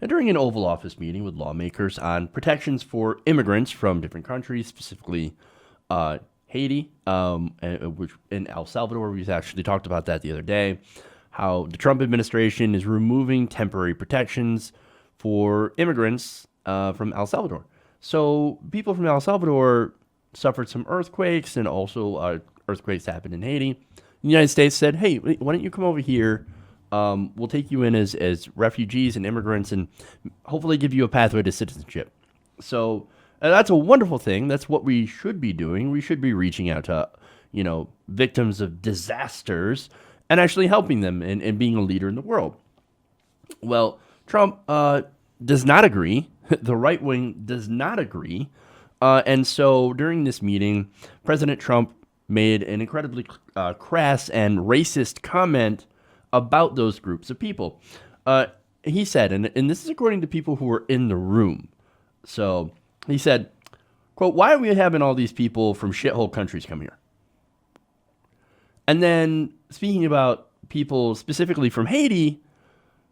and during an Oval Office meeting with lawmakers on protections for immigrants from different countries, specifically Haiti, which in El Salvador. We actually talked about that the other day, how the Trump administration is removing temporary protections for immigrants from El Salvador. So people from El Salvador suffered some earthquakes, and also earthquakes happened in Haiti. The United States said, hey, why don't you come over here? We'll take you in as refugees and immigrants and hopefully give you a pathway to citizenship. So that's a wonderful thing. That's what we should be doing. We should be reaching out to, victims of disasters and actually helping them and being a leader in the world. Well, Trump does not agree. The right wing does not agree. And so during this meeting, President Trump made an incredibly crass and racist comment about those groups of people. He said, and this is according to people who were in the room. So he said, quote, "Why are we having all these people from shithole countries come here?" And then speaking about people specifically from Haiti,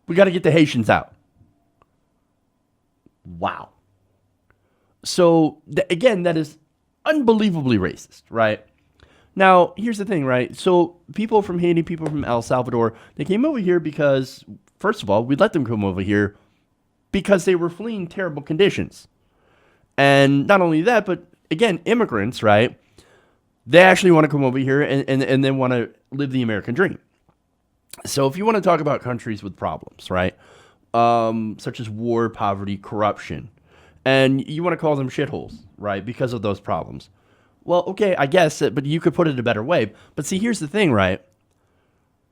we got to get the Haitians out. Wow. So again, that is unbelievably racist, right? Now, here's the thing, right? So people from Haiti, people from El Salvador, they came over here because, first of all, we let them come over here because they were fleeing terrible conditions. And not only that, but again, immigrants, right? They actually want to come over here and they want to live the American dream. So if you want to talk about countries with problems, right? Such as war, poverty, corruption, and you want to call them shitholes, right? Because of those problems. Well, okay, I guess, but you could put it a better way. But see, here's the thing, right?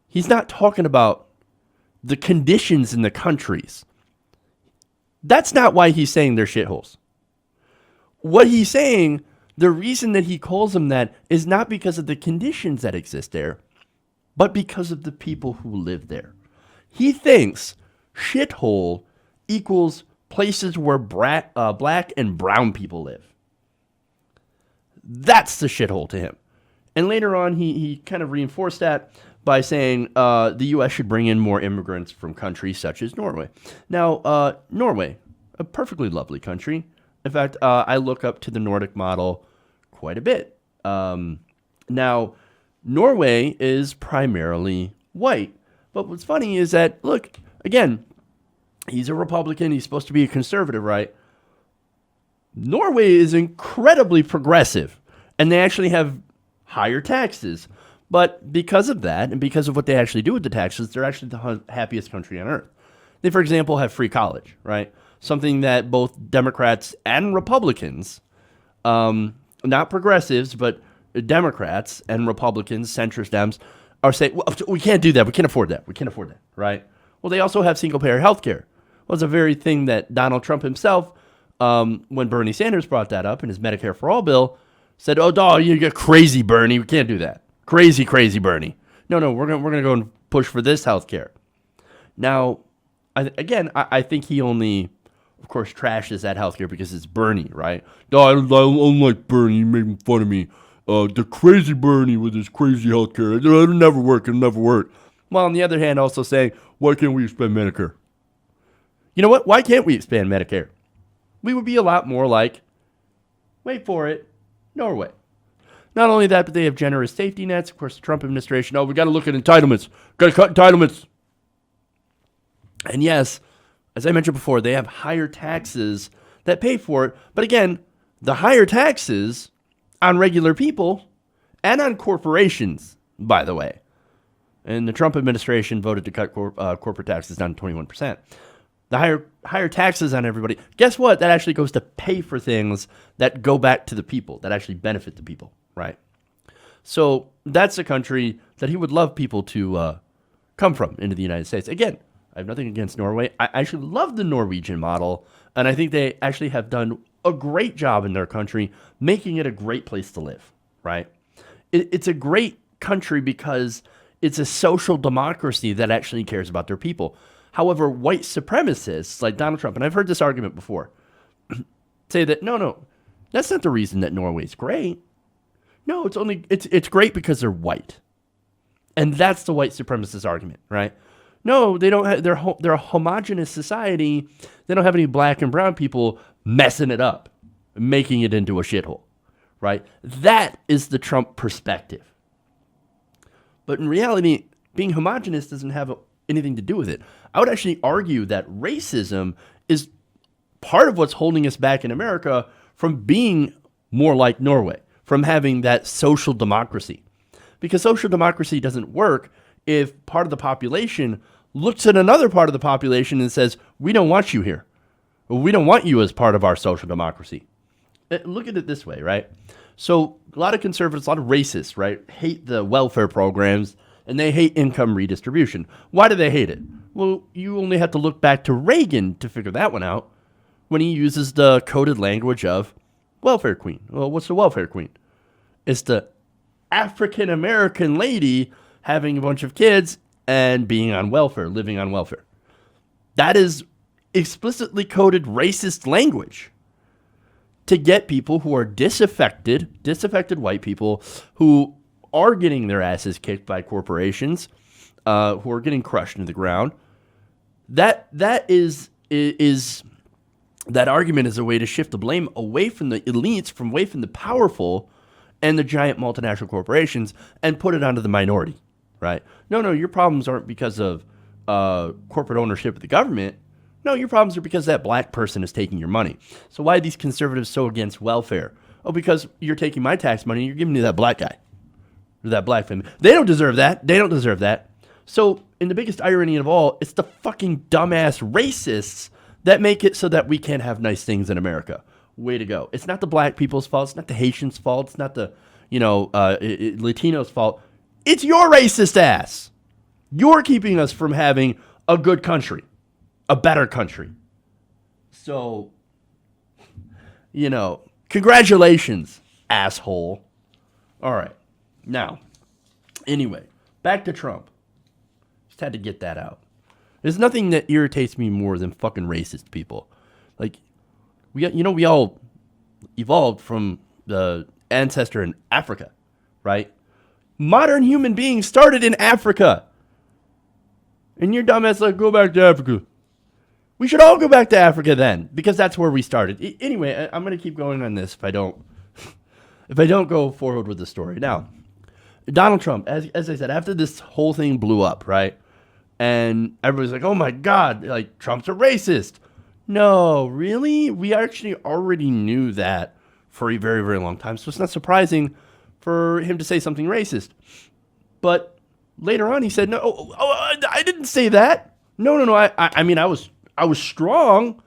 He's not talking about the conditions in the countries. That's not why he's saying they're shitholes. What he's saying, the reason that he calls them that is not because of the conditions that exist there, but because of the people who live there. He thinks shithole equals places where black and brown people live. That's the shithole to him. And later on, he kind of reinforced that by saying the U.S. should bring in more immigrants from countries such as Norway. Now, Norway, a perfectly lovely country. In fact, I look up to the Nordic model quite a bit. Now, Norway is primarily white. But what's funny is that, look, again, he's a Republican. He's supposed to be a conservative, right? Norway is incredibly progressive, and they actually have higher taxes. But because of that, and because of what they actually do with the taxes, they're actually the happiest country on earth. They, for example, have free college, right? Something that both Democrats and Republicans, not progressives, but Democrats and Republicans, centrist Dems, are saying, well, we can't do that. We can't afford that. We can't afford that, right? Well, they also have single-payer health care. Well, it's a very thing that Donald Trump himself, when Bernie Sanders brought that up in his Medicare for All bill, said, "Oh, dog, you get crazy, Bernie. We can't do that. Crazy, crazy, Bernie. No, we're gonna go and push for this health care." Now, I think he only, of course, trashes that health care because it's Bernie, right? No, I don't like Bernie. He made fun of me. The crazy Bernie with his crazy health care. It'll never work. It'll never work. While on the other hand, also saying, why can't we expand Medicare? You know what? Why can't we expand Medicare? We would be a lot more like, wait for it, Norway. Not only that, but they have generous safety nets. Of course, the Trump administration, we got to look at entitlements. Got to cut entitlements. And yes, as I mentioned before, they have higher taxes that pay for it. But again, the higher taxes on regular people and on corporations, by the way. And the Trump administration voted to cut corporate taxes down to 21%. The higher taxes on everybody. Guess what? That actually goes to pay for things that go back to the people, that actually benefit the people, right? So that's a country that he would love people to come from into the United States. Again, I have nothing against Norway. I actually love the Norwegian model, and I think they actually have done a great job in their country, making it a great place to live, right? It's a great country because it's a social democracy that actually cares about their people. However, white supremacists like Donald Trump, and I've heard this argument before, say that, no, that's not the reason that Norway's great. No, it's great because they're white. And that's the white supremacist argument, right? No, they don't have, they're a homogenous society. They don't have any black and brown people messing it up, making it into a shithole, right? That is the Trump perspective. But in reality, being homogenous doesn't have anything to do with it. I would actually argue that racism is part of what's holding us back in America from being more like Norway, from having that social democracy. Because social democracy doesn't work if part of the population looks at another part of the population and says, we don't want you here. We don't want you as part of our social democracy. Look at it this way, right? So a lot of conservatives, a lot of racists, right, hate the welfare programs and they hate income redistribution. Why do they hate it? Well, you only have to look back to Reagan to figure that one out when he uses the coded language of welfare queen. Well, what's the welfare queen? It's the African American lady having a bunch of kids and being on welfare, living on welfare. That is explicitly coded racist language to get people who are disaffected white people who are getting their asses kicked by corporations, who are getting crushed into the ground. That argument is a way to shift the blame away from the elites, away from the powerful and the giant multinational corporations, and put it onto the minority, right? No, your problems aren't because of corporate ownership of the government. No, your problems are because that black person is taking your money. So why are these conservatives so against welfare? Oh, because you're taking my tax money and you're giving me that black guy or that black family. They don't deserve that. They don't deserve that. So, in the biggest irony of all, it's the fucking dumbass racists that make it so that we can't have nice things in America. Way to go. It's not the black people's fault. It's not the Haitians' fault. It's not the, Latinos' fault. It's your racist ass. You're keeping us from having a good country, a better country. So, congratulations, asshole. All right. Now, anyway, back to Trump. Just had to get that out. There's nothing that irritates me more than fucking racist people. Like, we all evolved from the ancestor in Africa, right? Modern human beings started in Africa. And your dumbass like, go back to Africa. We should all go back to Africa then, because that's where we started. Anyway, I'm going to keep going on this if I don't go forward with the story. Now, Donald Trump, as I said, after this whole thing blew up, right? And everybody's like, oh my God, like Trump's a racist. No, really? We actually already knew that for a very, very long time. So it's not surprising for him to say something racist. But later on, he said, no, I didn't say that. No. I mean, I was strong,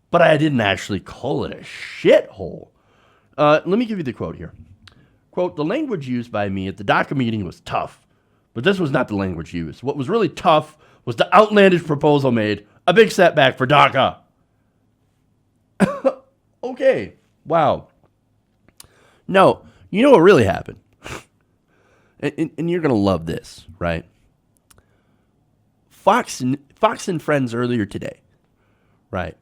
but I didn't actually call it a shithole. Let me give you the quote here. Quote, the language used by me at the DACA meeting was tough, but this was not the language used. What was really tough was the outlandish proposal made, a big setback for DACA. Okay, wow. No, you know what really happened? and you're going to love this, right? Fox and Friends earlier today, right?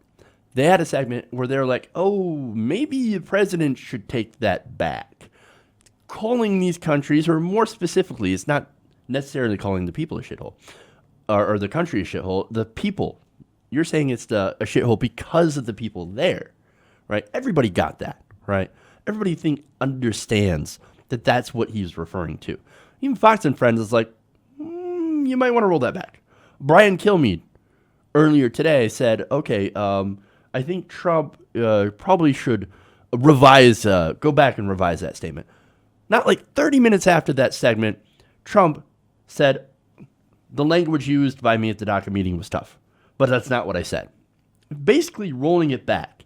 They had a segment where they're like, oh, maybe the president should take that back. Calling these countries, or more specifically, it's not necessarily calling the people a shithole, or the country a shithole, the people. You're saying it's a shithole because of the people there, right? Everybody got that, right? Everybody understands that that's what he's referring to. Even Fox and Friends is like, you might want to roll that back. Brian Kilmeade earlier today said, okay, I think Trump probably should go back and revise that statement. Not like 30 minutes after that segment, Trump said, the language used by me at the DACA meeting was tough, but that's not what I said. Basically rolling it back.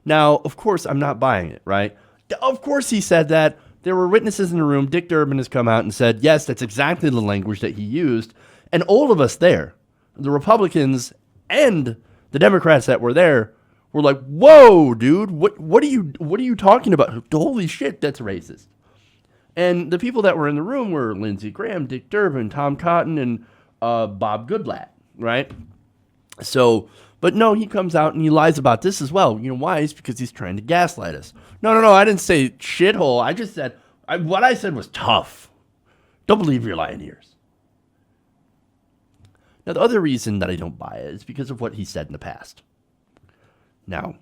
Now, of course, I'm not buying it, right? Of course he said that. There were witnesses in the room. Dick Durbin has come out and said, yes, that's exactly the language that he used. And all of us there, the Republicans and the Democrats that were there, were like, whoa, dude, what are you talking about? Holy shit, that's racist. And the people that were in the room were Lindsey Graham, Dick Durbin, Tom Cotton, and Bob Goodlatte, right? So, but no, he comes out and he lies about this as well. You know why? It's because he's trying to gaslight us. No, I didn't say shithole. I just said, what I said was tough. Don't believe your lying ears. Now, the other reason that I don't buy it is because of what he said in the past. Now,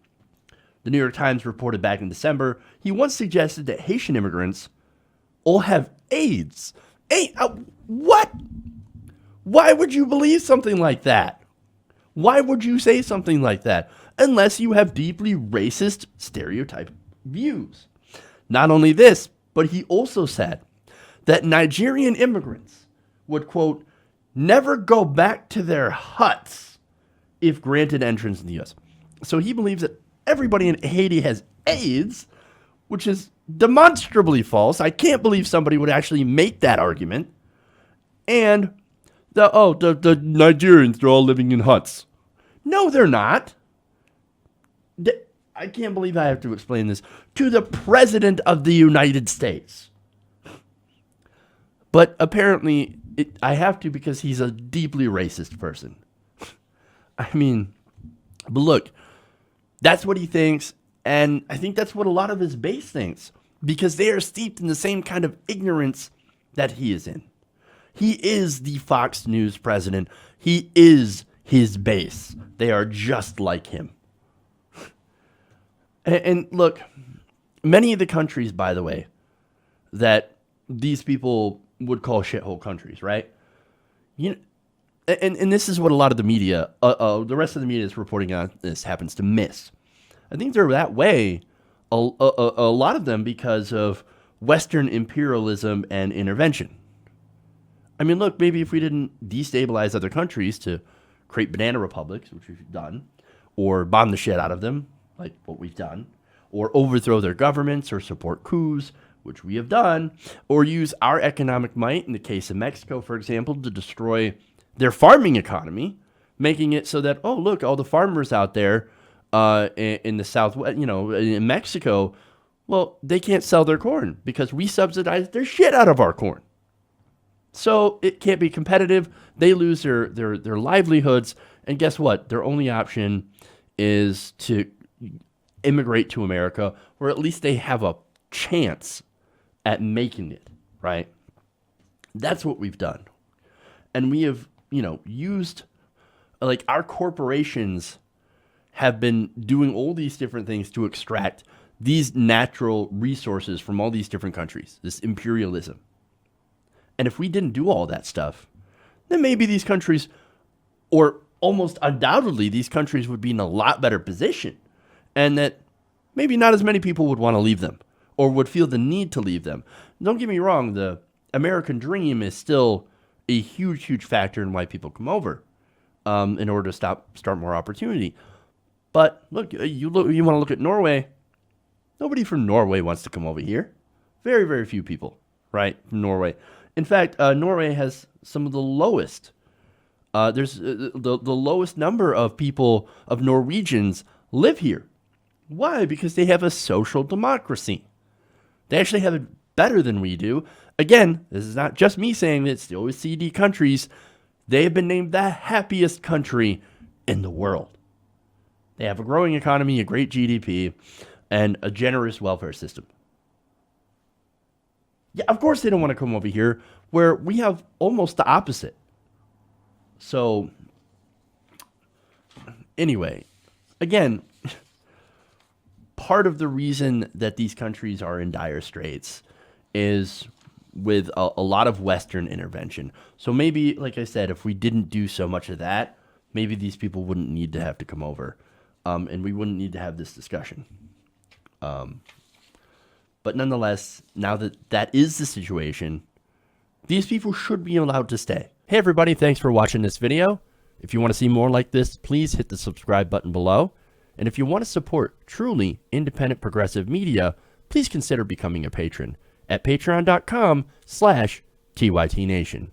the New York Times reported back in December, he once suggested that Haitian immigrants all have AIDS. What? Why would you believe something like that? Why would you say something like that? Unless you have deeply racist stereotype views. Not only this, but he also said that Nigerian immigrants would, quote, never go back to their huts if granted entrance in the U.S. So he believes that everybody in Haiti has AIDS, which is demonstrably false. I can't believe somebody would actually make that argument. And the Nigerians, they're all living in huts. No, they're not. I can't believe I have to explain this to the President of the United States. But apparently, I have to because he's a deeply racist person. I mean, but look, that's what he thinks, and I think that's what a lot of his base thinks, because they are steeped in the same kind of ignorance that he is in. He is the Fox News president. He is his base. They are just like him. And look, many of the countries, by the way, that these people would call shithole countries, right? You know, and this is what a lot of the media, the rest of the media that's reporting on this happens to miss. I think they're that way, a lot of them, because of Western imperialism and intervention. I mean, look, maybe if we didn't destabilize other countries to create banana republics, which we've done, or bomb the shit out of them, like what we've done, or overthrow their governments or support coups, which we have done, or use our economic might, in the case of Mexico, for example, to destroy their farming economy, making it so that, oh, look, all the farmers out there in the Southwest, in Mexico, well, they can't sell their corn because we subsidize their shit out of our corn. So it can't be competitive. They lose their livelihoods. And guess what? Their only option is to immigrate to America, or at least they have a chance at making it, right? That's what we've done. And we have, used, like, our corporations have been doing all these different things to extract these natural resources from all these different countries, this imperialism. And if we didn't do all that stuff, then maybe these countries, or almost undoubtedly, these countries would be in a lot better position, and that maybe not as many people would want to leave them or would feel the need to leave them. Don't get me wrong, the American dream is still a huge, huge factor in why people come over, in order to start more opportunity. But look, you want to look at Norway. Nobody from Norway wants to come over here. Very, very few people, right, from Norway. In fact, Norway has some of the lowest. There's the lowest number of people, of Norwegians, live here. Why? Because they have a social democracy. They actually have it better than we do. Again, this is not just me saying this. The OECD countries, they have been named the happiest country in the world. They have a growing economy, a great GDP, and a generous welfare system. Yeah, of course they don't want to come over here, where we have almost the opposite. So, anyway, again, part of the reason that these countries are in dire straits is with a lot of Western intervention. So maybe, like I said, if we didn't do so much of that, maybe these people wouldn't need to have to come over, and we wouldn't need to have this discussion. But nonetheless, now that that is the situation, these people should be allowed to stay. Hey everybody, thanks for watching this video. If you want to see more like this, please hit the subscribe button below. And if you want to support truly independent progressive media, please consider becoming a patron at patreon.com/TYTNation.